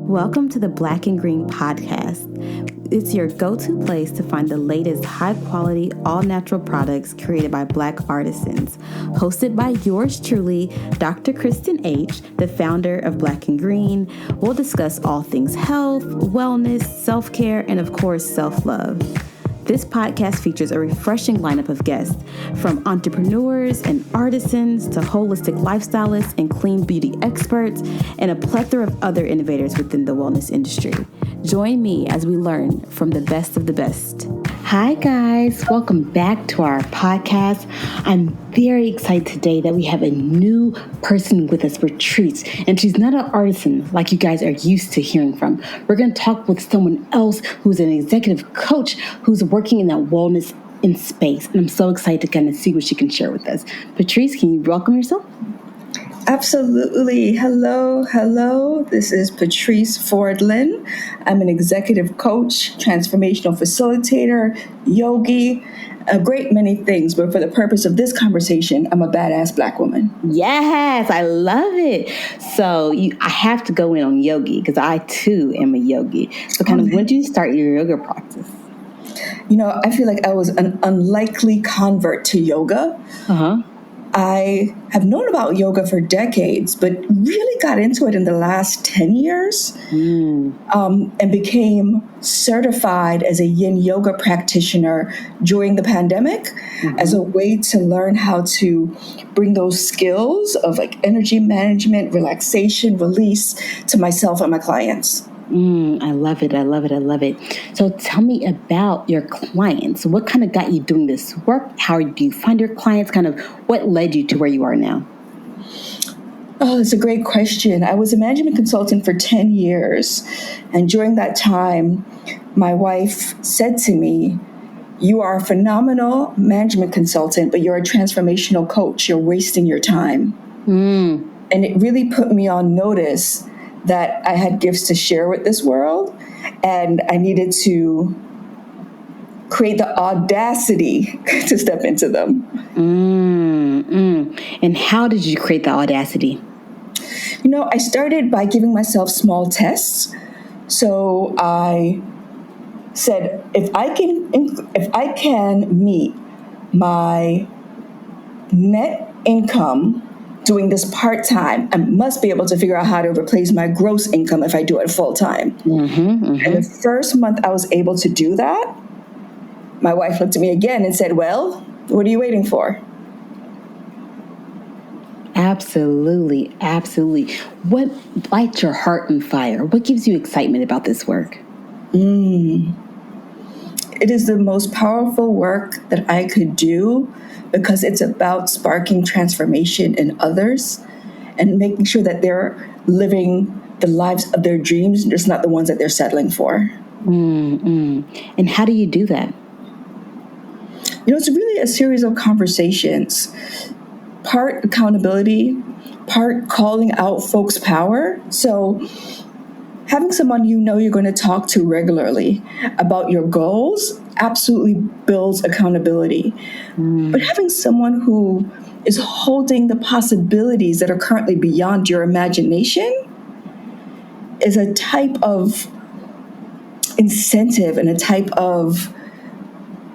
Welcome to the Black and Green Podcast. It's your go-to place to find the latest high-quality, all-natural products created by Black artisans. Hosted by yours truly, Dr. Kristen H., the founder of Black and Green. We'll discuss all things health, wellness, self-care, and of course, self-love. This podcast features a refreshing lineup of guests, from entrepreneurs and artisans to holistic lifestylists and clean beauty experts, and a plethora of other innovators within the wellness industry. Join me as we learn from the best of the best. Hi guys, welcome back to our podcast. I'm very excited today that we have a new person with us, Patrice, and she's not an artisan like you guys are used to hearing from. We're going to talk with someone else who's an executive coach who's working in that wellness in space, and I'm so excited to kind of see what she can share with us. Patrice, can you welcome yourself? Absolutely. Hello. This is Patrice Ford Lynn. I'm an executive coach, transformational facilitator, yogi, a great many things. But for the purpose of this conversation, I'm a badass Black woman. Yes, I love it. So I have to go in on yogi because I too am a yogi. So when did you start your yoga practice? You know, I feel like I was an unlikely convert to yoga. I have known about yoga for decades, but really got into it in the last 10 years and became certified as a yin yoga practitioner during the pandemic as a way to learn how to bring those skills of like energy management, relaxation, release to myself and my clients. I love it. So tell me about your clients. What kind of got you doing this work? How do you find your clients? Kind of what led you to where you are now? Oh, that's a great question. I was a management consultant for 10 years. And during that time, my wife said to me, "You are a phenomenal management consultant, but you're a transformational coach. You're wasting your time." And it really put me on notice that I had gifts to share with this world, and I needed to create the audacity to step into them. And how did you create the audacity? You know, I started by giving myself small tests. So I said, if I can meet my net income doing this part-time, I must be able to figure out how to replace my gross income if I do it full-time. And the first month I was able to do that, my wife looked at me again and said, "Well, what are you waiting for?" Absolutely. What lights your heart on fire? What gives you excitement about this work? It is the most powerful work that I could do because it's about sparking transformation in others and making sure that they're living the lives of their dreams, just not the ones that they're settling for. And how do you do that? You know, it's really a series of conversations, part accountability, part calling out folks' power. So having someone you know you're going to talk to regularly about your goals absolutely builds accountability. But having someone who is holding the possibilities that are currently beyond your imagination is a type of incentive and a type of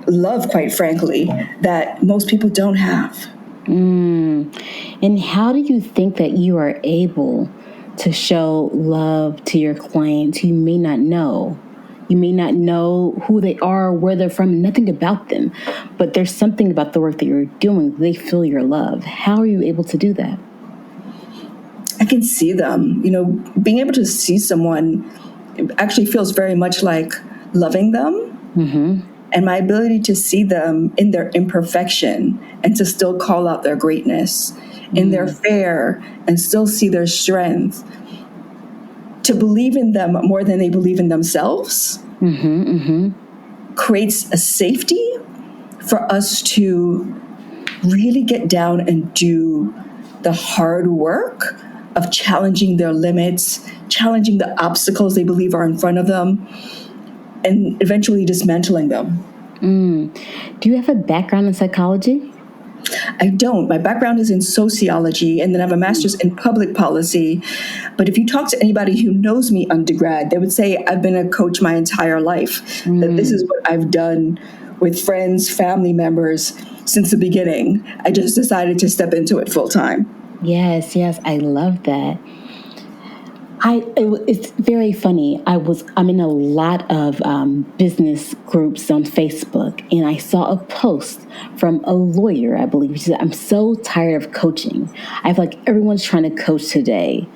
love, quite frankly, that most people don't have. And how do you think that you are able to show love to your clients who you may not know? You may not know who they are, where they're from, nothing about them. But there's something about the work that you're doing. They feel your love. How are you able to do that? I can see them. You know, being able to see someone actually feels very much like loving them. And my ability to see them in their imperfection and to still call out their greatness, in their fear and still see their strength, to believe in them more than they believe in themselves, creates a safety for us to really get down and do the hard work of challenging their limits, challenging the obstacles they believe are in front of them, and eventually dismantling them. Do you have a background in psychology? I don't. My background is in sociology, and then I have a master's in public policy. But if you talk to anybody who knows me undergrad, they would say I've been a coach my entire life, that this is what I've done with friends, family members since the beginning. I just decided to step into it full time. Yes, yes, I love that. It's very funny. I'm in a lot of business groups on Facebook, and I saw a post from a lawyer, I believe. She said, "I'm so tired of coaching. I feel like everyone's trying to coach today."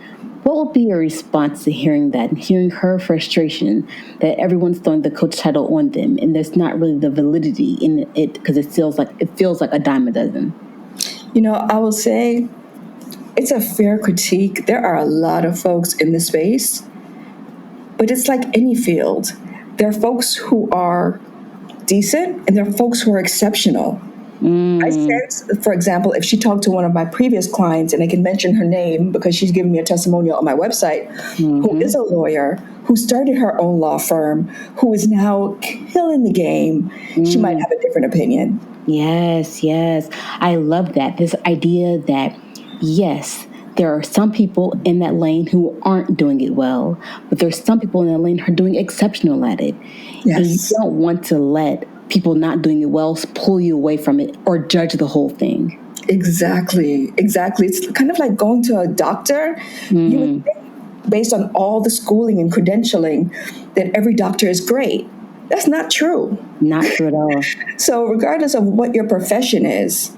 What would be your response to hearing that and hearing her frustration that everyone's throwing the coach title on them, and there's not really the validity in it because it feels like a dime a dozen? I will say it's a fair critique. There are a lot of folks in this space, but it's like any field. There are folks who are decent and there are folks who are exceptional. I sense, for example, if she talked to one of my previous clients, and I can mention her name because she's given me a testimonial on my website, who is a lawyer, who started her own law firm, who is now killing the game, she might have a different opinion. Yes, yes. I love that. This idea that, yes, there are some people in that lane who aren't doing it well, but there's some people in that lane who are doing exceptional at it. Yes. And you don't want to let people not doing it well pull you away from it or judge the whole thing. Exactly. It's kind of like going to a doctor. You would think, based on all the schooling and credentialing, that every doctor is great. That's not true. Not true at all. So regardless of what your profession is,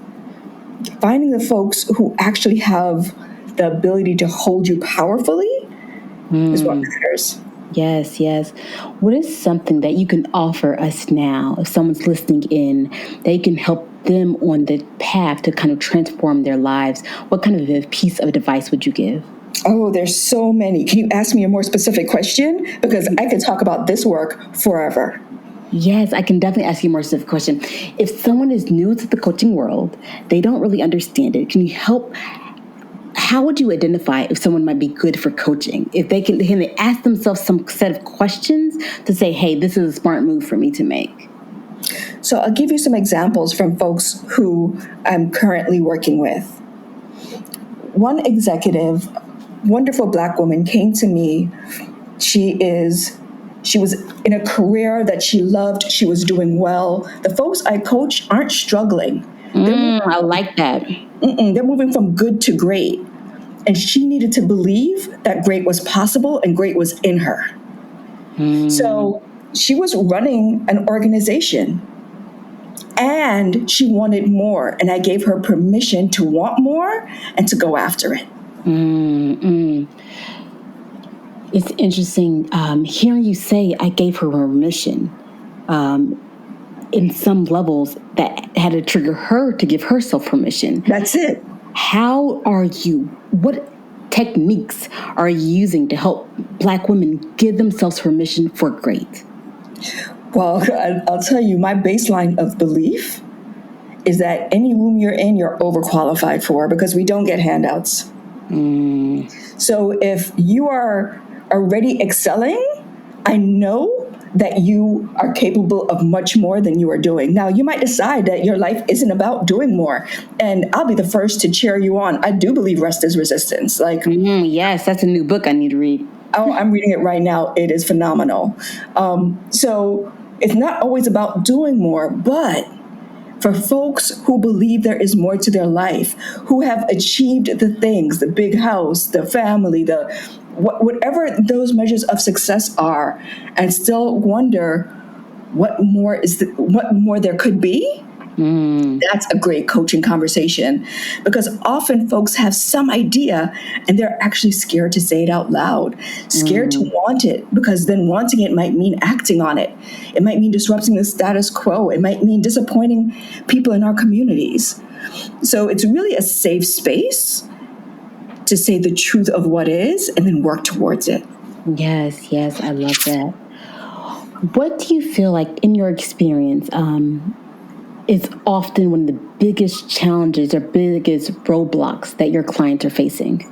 finding the folks who actually have the ability to hold you powerfully is what matters. Yes, yes. What is something that you can offer us now, if someone's listening in, that you can help them on the path to kind of transform their lives? What kind of a piece of advice would you give? Oh, there's so many. Can you ask me a more specific question? Because I could talk about this work forever. Yes, I can definitely ask you a more specific question. If someone is new to the coaching world, they don't really understand it, can you help? How would you identify if someone might be good for coaching? If they can they ask themselves some set of questions to say, hey, this is a smart move for me to make? So I'll give you some examples from folks who I'm currently working with. One executive, wonderful Black woman, came to me. She was in a career that she loved. She was doing well. The folks I coach aren't struggling. I like that. They're moving from good to great. And she needed to believe that great was possible and great was in her. So she was running an organization and she wanted more. And I gave her permission to want more and to go after it. It's interesting hearing you say I gave her permission. In some levels, that had to trigger her to give herself permission. That's it. What techniques are you using to help Black women give themselves permission for great? Well, I'll tell you, my baseline of belief is that any room you're in, you're overqualified for, because we don't get handouts. So if you are already excelling, I know that you are capable of much more than you are doing. Now, you might decide that your life isn't about doing more, and I'll be the first to cheer you on. I do believe rest is resistance. Yes, that's a new book I need to read. Oh, I'm reading it right now. It is phenomenal. So it's not always about doing more, but for folks who believe there is more to their life, who have achieved the things, the big house, the family, whatever those measures of success are, and still wonder what more there could be. That's a great coaching conversation, because often folks have some idea and they're actually scared to say it out loud, scared to want it, because then wanting it might mean acting on it. It might mean disrupting the status quo. It might mean disappointing people in our communities. So it's really a safe space to say the truth of what is and then work towards it. Yes, yes, I love that. What do you feel like in your experience is often one of the biggest challenges or biggest roadblocks that your clients are facing?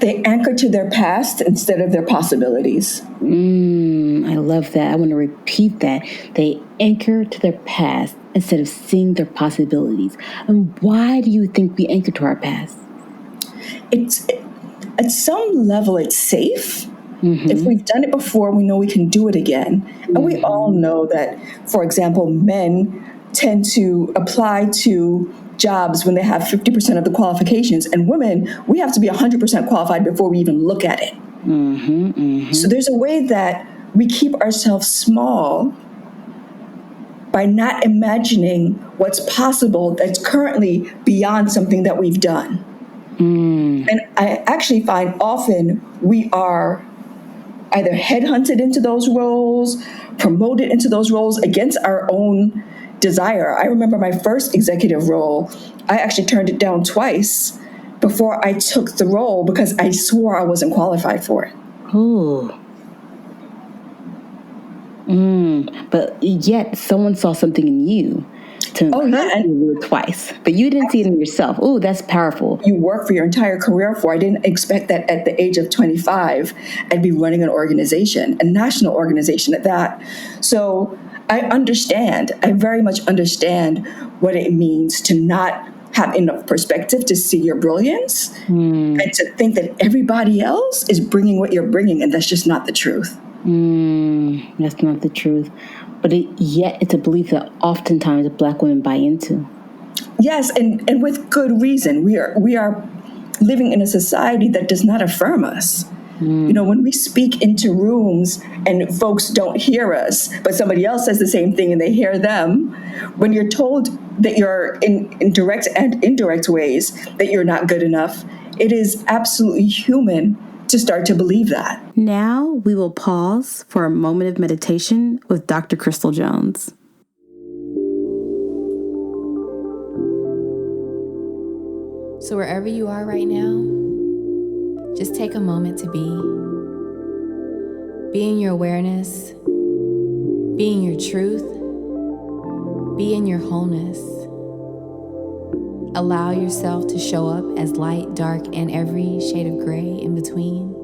They anchor to their past instead of their possibilities. I love that. I want to repeat that. They anchor to their past instead of seeing their possibilities? And why do you think we anchor to our past? At some level, it's safe. Mm-hmm. If we've done it before, we know we can do it again. And we all know that, for example, men tend to apply to jobs when they have 50% of the qualifications, and women, we have to be 100% qualified before we even look at it. Mm-hmm, mm-hmm. So there's a way that we keep ourselves small by not imagining what's possible that's currently beyond something that we've done. And I actually find often we are either headhunted into those roles, promoted into those roles against our own desire. I remember my first executive role, I actually turned it down twice before I took the role because I swore I wasn't qualified for it. Ooh. But yet someone saw something in you to encourage you to do it twice, but you didn't see it in yourself. Oh, that's powerful. You work for your entire career for. I didn't expect that at the age of 25, I'd be running an organization, a national organization at that. So I very much understand what it means to not have enough perspective to see your brilliance and to think that everybody else is bringing what you're bringing, and that's just not the truth. That's not the truth. But yet it's a belief that oftentimes Black women buy into. Yes, and with good reason. We are living in a society that does not affirm us. You know, when we speak into rooms and folks don't hear us, but somebody else says the same thing and they hear them, when you're told that you're in direct and indirect ways that you're not good enough, it is absolutely human to start to believe that. Now we will pause for a moment of meditation with Dr. Crystal Jones. So wherever you are right now, just take a moment to be. Be in your awareness, be in your truth, be in your wholeness. Allow yourself to show up as light, dark, and every shade of gray in between.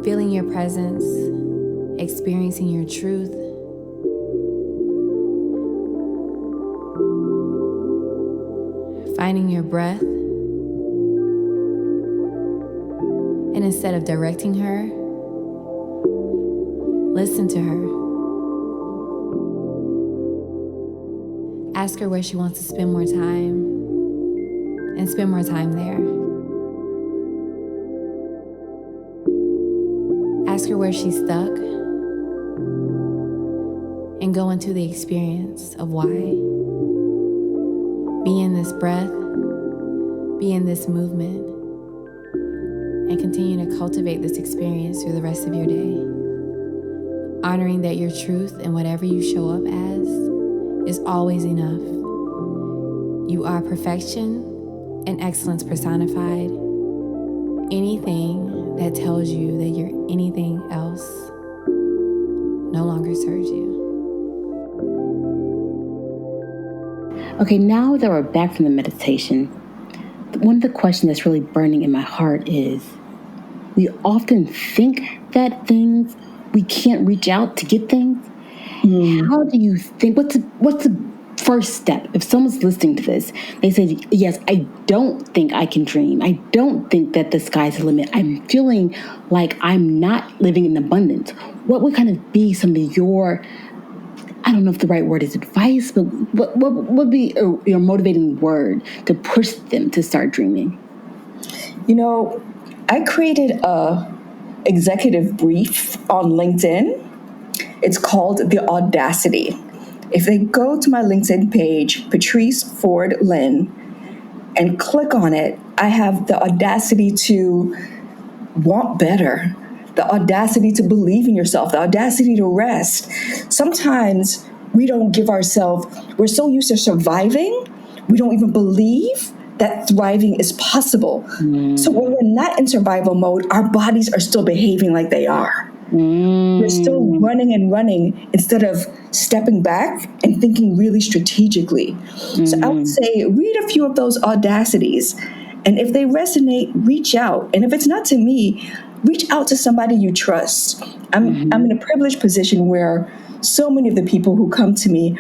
Feeling your presence, experiencing your truth. Finding your breath. And instead of directing her, listen to her. Ask her where she wants to spend more time, and spend more time there. Ask her where she's stuck, and go into the experience of why. Be in this breath, be in this movement, and continue to cultivate this experience through the rest of your day. Honoring that your truth and whatever you show up as is always enough. You are perfection and excellence personified. Anything that tells you that you're anything else no longer serves you. Okay, now that we're back from the meditation, one of the questions that's really burning in my heart is, we often think that things, we can't reach out to get things. How do you think, what's the first step? If someone's listening to this, they say, yes, I don't think I can dream. I don't think that the sky's the limit. I'm feeling like I'm not living in abundance. What would kind of be some of your, I don't know if the right word is advice, but what would be your motivating word to push them to start dreaming? You know, I created a executive brief on LinkedIn. It's called The Audacity. If they go to my LinkedIn page, Patrice Ford Lynn, and click on it, I have the audacity to want better, the audacity to believe in yourself, the audacity to rest. Sometimes we don't give ourselves, we're so used to surviving, we don't even believe that thriving is possible. So when we're not in survival mode, our bodies are still behaving like they are. We're still running and running instead of stepping back and thinking really strategically. So I would say read a few of those audacities. And if they resonate, reach out. And if it's not to me, reach out to somebody you trust. I'm in a privileged position where so many of the people who come to me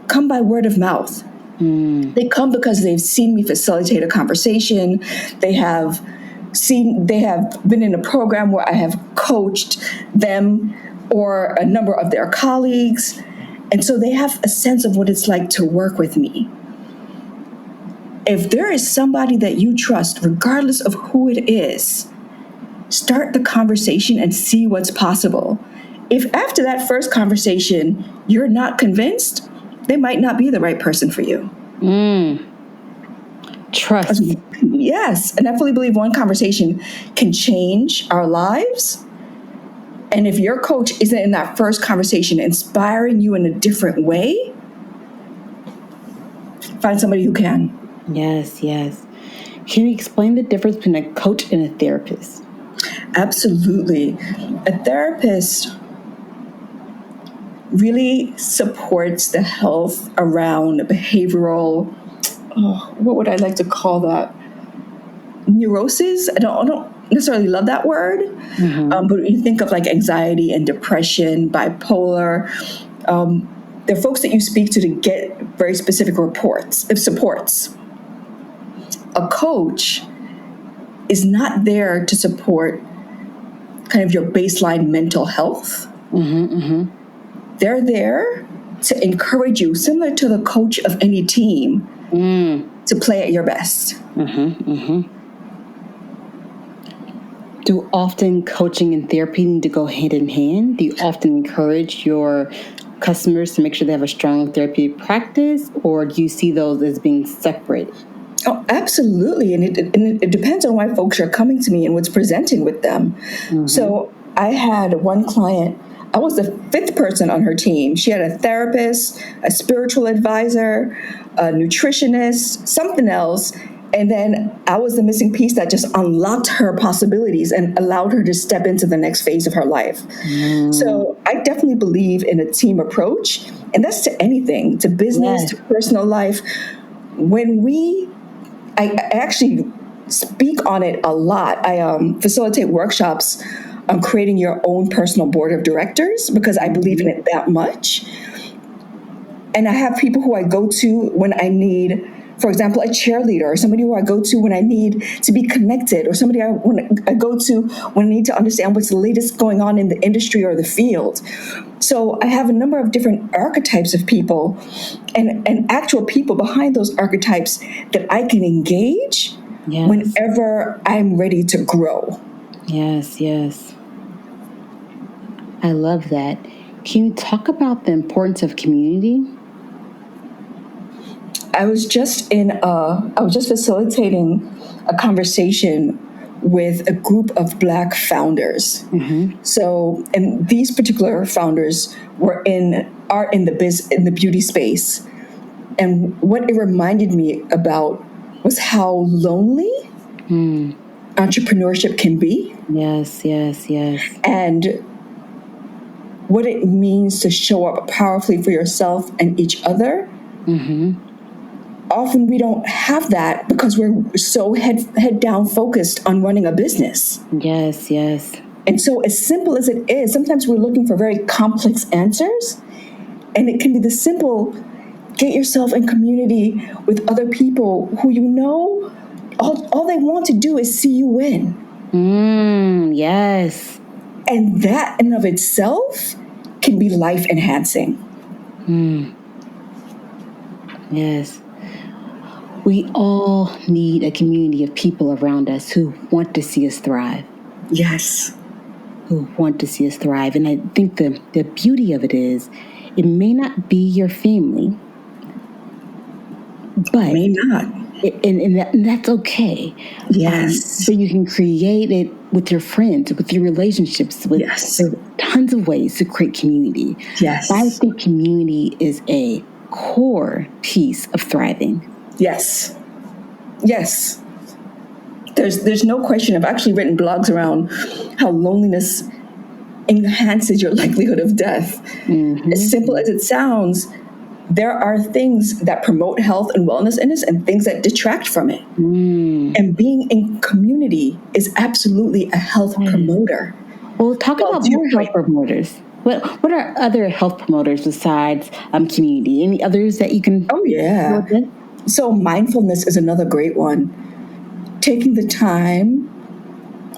come by word of mouth. They come because they've seen me facilitate a conversation. They have been in a program where I have coached them or a number of their colleagues. And so they have a sense of what it's like to work with me. If there is somebody that you trust, regardless of who it is, start the conversation and see what's possible. If after that first conversation, you're not convinced, they might not be the right person for you. Trust. Yes. And I fully believe one conversation can change our lives. And if your coach isn't in that first conversation inspiring you in a different way, find somebody who can. Yes, yes. Can you explain the difference between a coach and a therapist? Absolutely. A therapist really supports the health around behavioral, what would I like to call that? Neuroses. I don't necessarily love that word, but when you think of like anxiety and depression, bipolar, they're folks that you speak to get very specific supports. A coach is not there to support kind of your baseline mental health. They're there to encourage you, similar to the coach of any team, to play at your best. Do often coaching and therapy need to go hand in hand? Do you often encourage your customers to make sure they have a strong therapy practice, or do you see those as being separate? Oh, absolutely. And it depends on why folks are coming to me and what's presenting with them. So I had one client, I was the 5th person on her team. She had a therapist, a spiritual advisor, a nutritionist, something else. And then I was the missing piece that just unlocked her possibilities and allowed her to step into the next phase of her life. So I definitely believe in a team approach. And that's to anything, to business, to personal life. I actually speak on it a lot. I facilitate workshops on creating your own personal board of directors because I believe in it that much. And I have people who I go to when I need, for example, a cheerleader, or somebody who I go to when I need to be connected, or somebody I go to when I need to understand what's the latest going on in the industry or the field. So I have a number of different archetypes of people and actual people behind those archetypes that I can engage whenever I'm ready to grow. Yes, yes. I love that. Can you talk about the importance of community? I was just facilitating a conversation with a group of Black founders. So, and these particular founders are in the beauty space. And what it reminded me about was how lonely entrepreneurship can be. Yes, yes, yes. And what it means to show up powerfully for yourself and each other. Often we don't have that because we're so head down focused on running a business. Yes, yes. And so as simple as it is, sometimes we're looking for very complex answers. And it can be the simple, get yourself in community with other people who you know, all they want to do is see you win. Yes. And that in of itself can be life enhancing. Yes. We all need a community of people around us who want to see us thrive. Yes. Who want to see us thrive. And I think the beauty of it is, it may not be your family, but may not. And that's okay. Yes. But you can create it with your friends, with your relationships, with tons of ways to create community. Yes. I think community is a core piece of thriving. Yes. Yes. There's no question. I've actually written blogs around how loneliness enhances your likelihood of death. As simple as it sounds, there are things that promote health and wellness in us and things that detract from it. And being in community is absolutely a health promoter. Well, talk about more health promoters. What are other health promoters besides community? Any others that you can? Oh, yeah. So mindfulness is another great one. Taking the time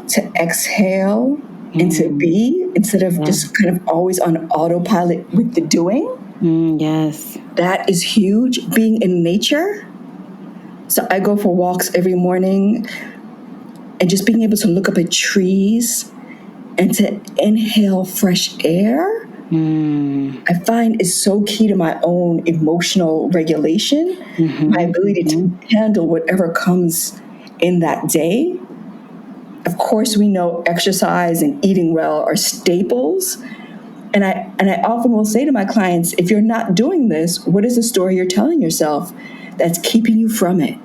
to exhale and to be instead of just kind of always on autopilot with the doing. Yes. That is huge. Being in nature. So I go for walks every morning and just being able to look up at trees and to inhale fresh air, I find is so key to my own emotional regulation, my ability to handle whatever comes in that day. Of course, we know exercise and eating well are staples. And I often will say to my clients, if you're not doing this, what is the story you're telling yourself that's keeping you from it?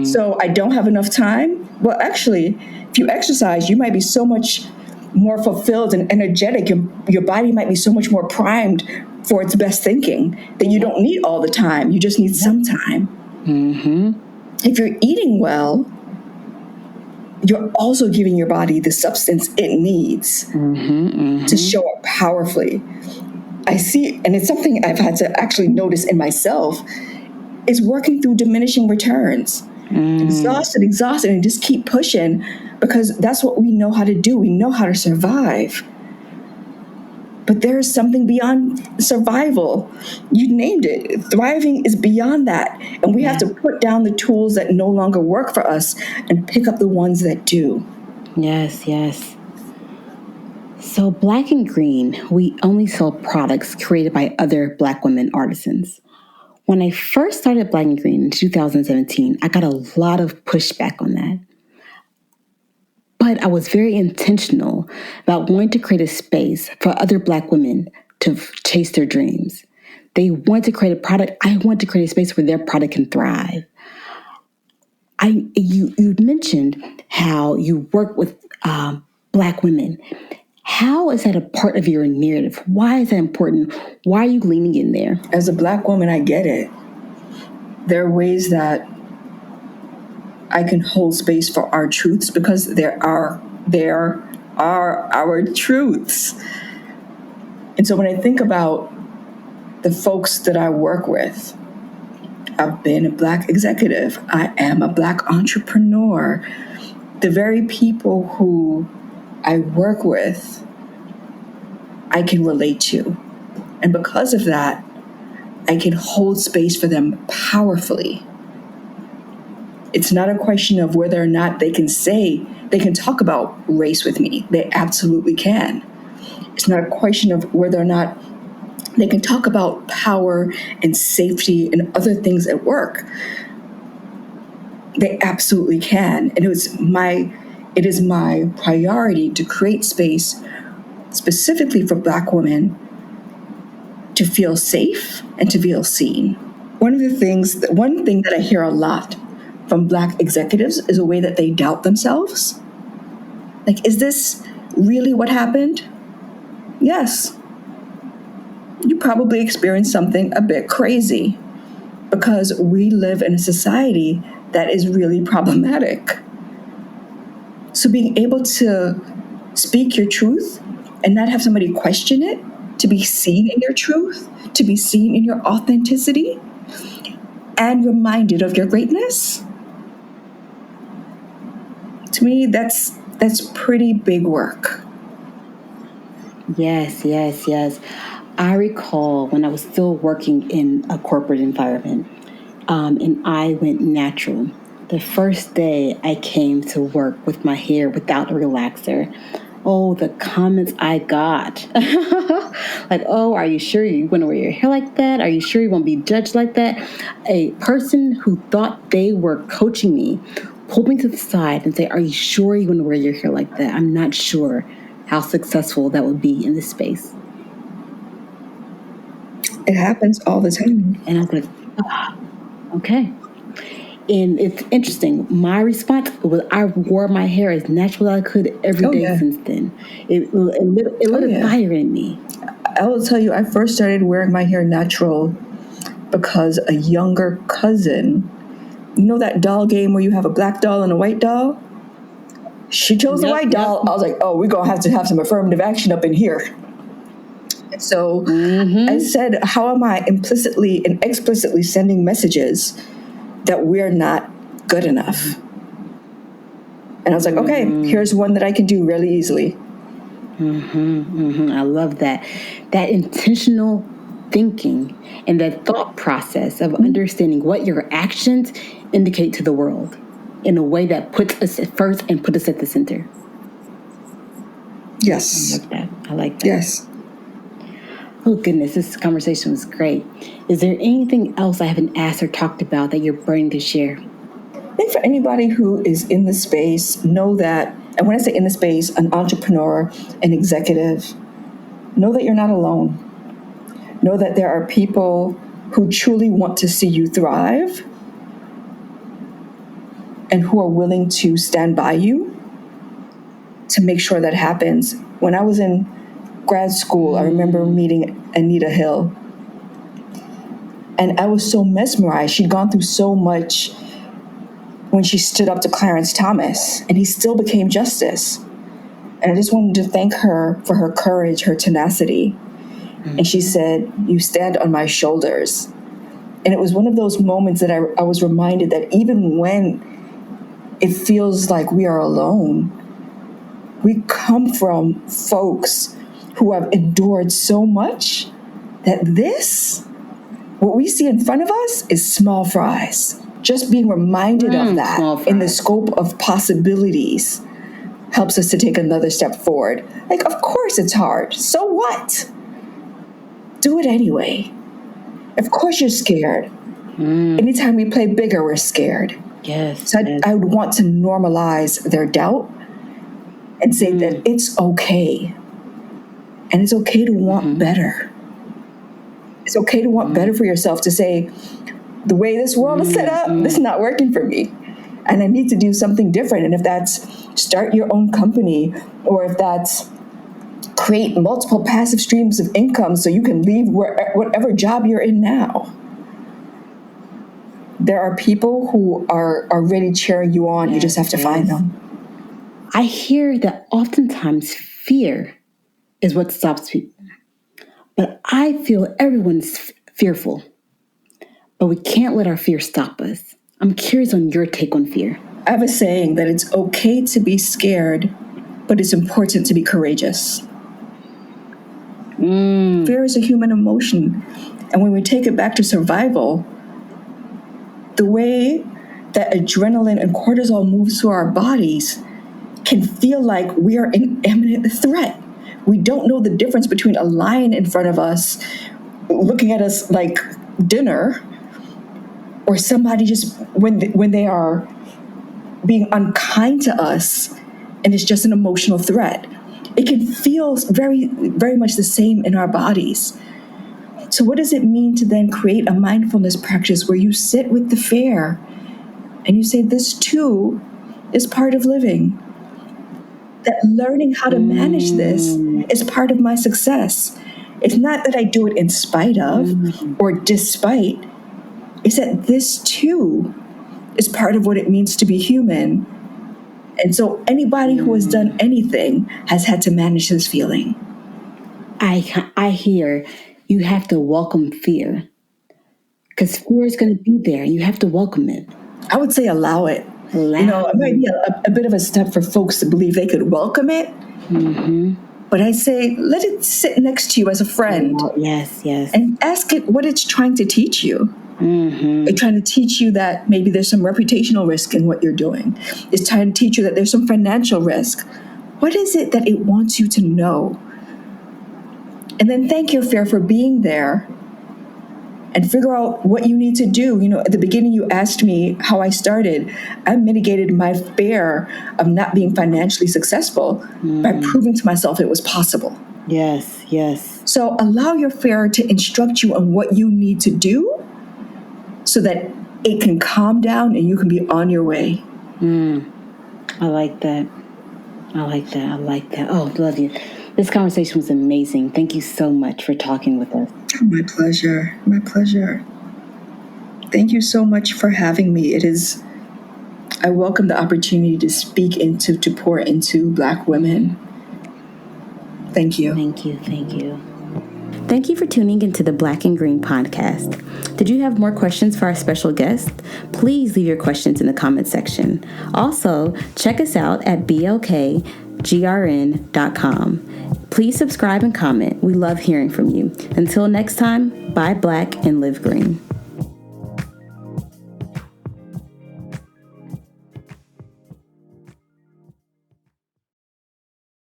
So I don't have enough time. Well, actually, if you exercise, you might be so much more fulfilled and energetic. Your body might be so much more primed for its best thinking that you don't need all the time. You just need some time. If you're eating well, you're also giving your body the substance it needs to show up powerfully. I see, and it's something I've had to actually notice in myself, is working through diminishing returns. Exhausted, and just keep pushing because that's what we know how to do. We know how to survive. But there is something beyond survival. You named it. Thriving is beyond that. And we have to put down the tools that no longer work for us and pick up the ones that do. Yes, yes. So Black and Green, we only sell products created by other Black women artisans. When I first started Black and Green in 2017, I got a lot of pushback on that. But I was very intentional about wanting to create a space for other Black women to chase their dreams. They want to create a product. I want to create a space where their product can thrive. You mentioned how you work with Black women. How is that a part of your narrative? Why is that important? Why are you leaning in there? As a Black woman, I get it. There are ways that I can hold space for our truths because there are our truths. And so when I think about the folks that I work with, I've been a Black executive. I am a Black entrepreneur. The very people who I work with, I can relate to. And because of that, I can hold space for them powerfully. It's not a question of whether or not they can talk about race with me. They absolutely can. It's not a question of whether or not they can talk about power and safety and other things at work. They absolutely can. And it is my priority to create space specifically for Black women to feel safe and to feel seen. One thing that I hear a lot from Black executives is a way that they doubt themselves. Like, is this really what happened? Yes. You probably experienced something a bit crazy because we live in a society that is really problematic. So being able to speak your truth and not have somebody question it, to be seen in your truth, to be seen in your authenticity, and reminded of your greatness, to me, that's pretty big work. Yes, yes, yes. I recall when I was still working in a corporate environment, and I went natural. The first day I came to work with my hair without a relaxer, oh, the comments I got. Like, oh, are you sure you want to wear your hair like that? Are you sure you won't be judged like that? A person who thought they were coaching me pulled me to the side and say, are you sure you want to wear your hair like that? I'm not sure how successful that would be in this space. It happens all the time. And I was like, okay. And it's interesting. My response was I wore my hair as natural as I could every day since then. It lit a fire in me. I will tell you, I first started wearing my hair natural because a younger cousin, you know that doll game where you have a black doll and a white doll? She chose the white doll. I was like, oh, we're going to have some affirmative action up in here. So I said, how am I implicitly and explicitly sending messages that we're not good enough? And I was like, okay, here's one that I can do really easily. I love that. That intentional thinking and that thought process of understanding what your actions indicate to the world in a way that puts us at first and put us at the center. Yes. I like that. Yes. Oh, goodness, this conversation was great. Is there anything else I haven't asked or talked about that you're burning to share? I think for anybody who is in the space, know that, and when I say in the space, an entrepreneur, an executive, know that you're not alone. Know that there are people who truly want to see you thrive and who are willing to stand by you to make sure that happens. When I was in grad school, I remember meeting Anita Hill. And I was so mesmerized. She'd gone through so much when she stood up to Clarence Thomas, and he still became justice. And I just wanted to thank her for her courage, her tenacity. And she said, you stand on my shoulders. And it was one of those moments that I was reminded that even when it feels like we are alone, we come from folks who have endured so much that what we see in front of us is small fries. Just being reminded of that in the scope of possibilities helps us to take another step forward. Like, of course it's hard. So what? Do it anyway. Of course you're scared. Anytime we play bigger, we're scared. Yes. So I would want to normalize their doubt and say that it's okay. And it's okay to want better. It's okay to want better for yourself, to say, the way this world is set up, this is not working for me. And I need to do something different. And if that's start your own company, or if that's create multiple passive streams of income so you can leave whatever job you're in now. There are people who are already cheering you on. You just have to find them. I hear that oftentimes fear is what stops people. But I feel everyone's fearful. But we can't let our fear stop us. I'm curious on your take on fear. I have a saying that it's okay to be scared, but it's important to be courageous. Fear is a human emotion. And when we take it back to survival, the way that adrenaline and cortisol moves through our bodies can feel like we are in imminent threat. We don't know the difference between a lion in front of us looking at us like dinner, or somebody just when they are being unkind to us and it's just an emotional threat. It can feel very, very much the same in our bodies. So what does it mean to then create a mindfulness practice where you sit with the fear and you say, this too is part of living? That learning how to manage this is part of my success. It's not that I do it in spite of or despite. It's that this too is part of what it means to be human. And so anybody who has done anything has had to manage this feeling. I hear you have to welcome fear, because fear is going to be there. You have to welcome it. I would say allow it. It might be a bit of a step for folks to believe they could welcome it. But I say, let it sit next to you as a friend. Yes. And ask it what it's trying to teach you. It's trying to teach you that maybe there's some reputational risk in what you're doing. It's trying to teach you that there's some financial risk. What is it that it wants you to know? And then thank your fear for being there and figure out what you need to do. At the beginning, you asked me how I started. I mitigated my fear of not being financially successful by proving to myself it was possible. Yes. So allow your fear to instruct you on what you need to do so that it can calm down and you can be on your way. I like that. Oh, love you. This conversation was amazing. Thank you so much for talking with us. My pleasure. Thank you so much for having me. I welcome the opportunity to to pour into Black women. Thank you. Thank you. Thank you. Thank you for tuning into the Black and Green podcast. Did you have more questions for our special guest? Please leave your questions in the comment section. Also, check us out at blkgrn.com. Please subscribe and comment. We love hearing from you. Until next time, buy Black and live green.